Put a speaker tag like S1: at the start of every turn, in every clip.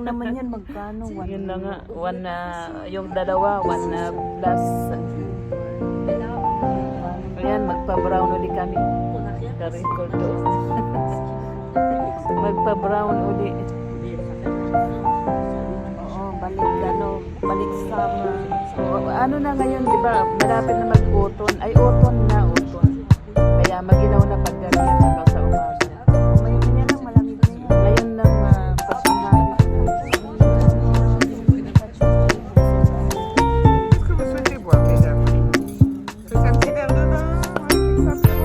S1: naman yan, magkano?
S2: Yun na nga, one na, yung dalawa, one na plus. Ayan, magpa-brown ulit kami. Ka-record to. Magpa-brown ulit.
S1: Oo, balik summer.
S2: So, ano na ngayon, di ba? Malapit na mag-autumn. Ay, autumn na, autumn. Kaya maginaw na paggabi at saka sa umaga.
S1: Ngayon na lang, malamig na yan.
S2: Ngayon lang, pasunghari.
S3: Qu'est-ce que vous souhaitez boire, mesdames? C'est un petit verre de vin, un petit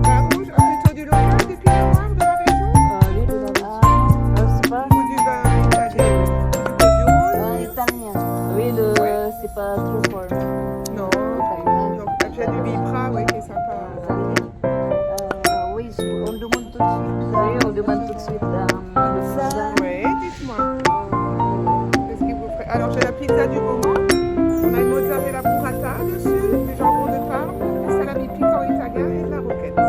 S3: vin rouge, plutôt du local, du pinot noir de la région ou du vin italien? Du rose?
S1: Italien.
S2: Oui, c'est pas trop fort.
S3: Non, donc j'ai du Bipra, oui, qui est sympa.
S1: Oui, on demande tout de suite.
S2: Oui, on demande tout de suite le
S3: Oui, dites-moi. Qu'est-ce qu'il vous ferait? Alors j'ai la pizza du moment, on a une mozzarella burrata dessus, du jambon de Parme, du salami piquant italien et de la roquette.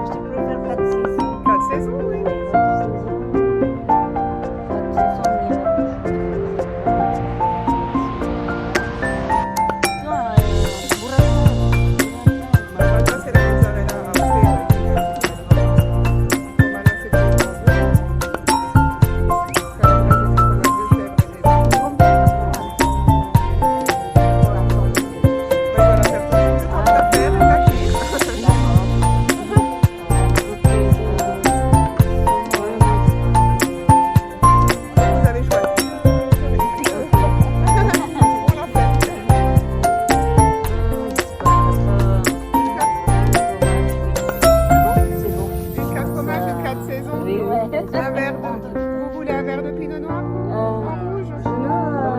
S1: Je préfère 4-6.
S3: 4 saisons, oui. Burrata, c'est la mozzarella râpée, oui. Voilà, c'est tout. Vous voulez un verre de pinot noir en rouge?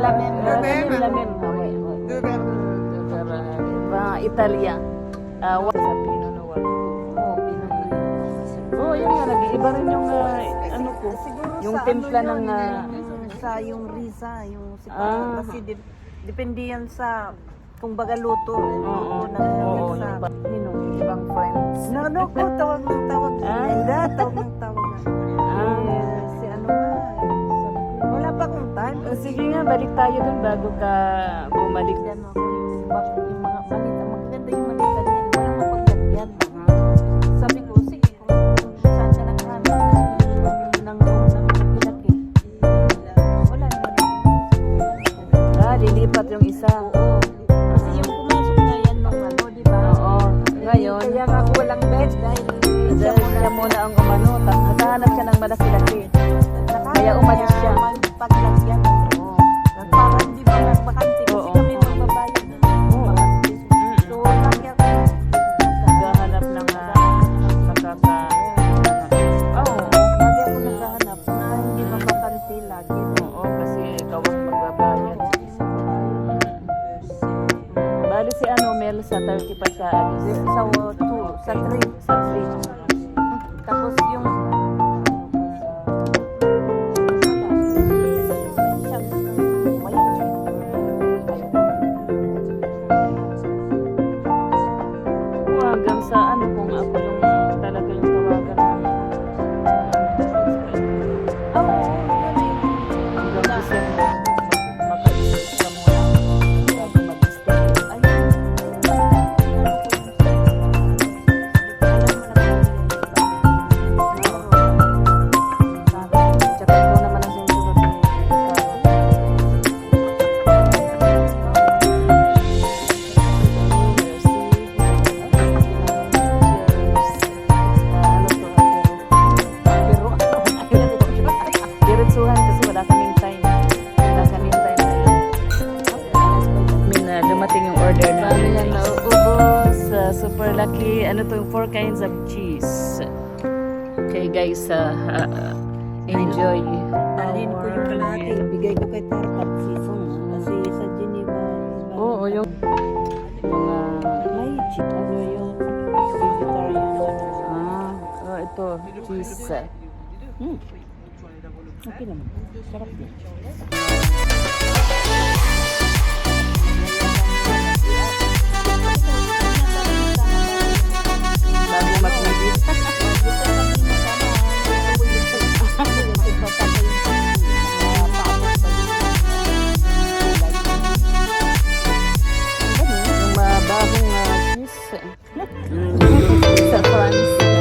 S1: La même.
S3: La même.
S2: La même.
S3: Deux verres de...
S2: Vin italien. Sa Pinot Noir. Oh, yun nga, nag-iiba rin yung, ano ko, yung timpla ng,
S1: sa yung risa, yung kasi depende yan sa kung baga luto ng
S2: oo,
S1: risa.
S2: ibang friends.
S1: No, ko tawag ng tawag. Hindi, tawag ng tawag. Si ano nga, wala pa akong time.
S2: Sige nga, balik tayo dun bago ka bumalik.
S1: Yan ako yung mga malita. Maganda yung malita niya. Walang mapaglagyan. Sabi ko, sige, kung saan ka naghanap ng laki-laki. Wala naman.
S2: Lilipat yung isa.
S1: Oo. Kasi yung pumasok na yan nung ano, di ba?
S2: Oo. Ngayon,
S1: Kaya nga ako walang bed dahil
S2: siya muna ang umano. Nakahanap siya ng malaki-laki. Kaya umalis siya.
S1: Paglagyan. Para hindi ba nagbakante kasi
S2: Oo.
S1: kami magbabayad. So, lagi ako
S2: Naghahanap ng nakaka... Oo.
S1: lagi ako naghahanap na hindi mabakante lagi.
S2: Oo, kasi ikaw ang magbabayad. Bali si Mel sa 30 pa siya alis.
S1: Sa 2, sa 3.
S2: Sa 3.
S1: Tapos yung
S2: Hanggang sa kung ako yung talaga yung tawagan ng hanggang December makaisip ka muna bago mag-stay. Tsaka ikaw naman ang sinunod ni diretsuhan kasi wala kaming time. Wala kaming time ngayon. Dumating yung order na. Paano yan nauubos? Super lucky. Ano to yung 4 kinds of cheese. Okay guys, enjoy.
S1: dalhin ko yung kalahati. Bigay ko kay Tartat Season. Kasi sa Geneva.
S2: Oo, yung
S1: May ano yung vegetarian.
S2: ito, cheese.
S1: Okay naman. Sarap din.
S2: Sa France.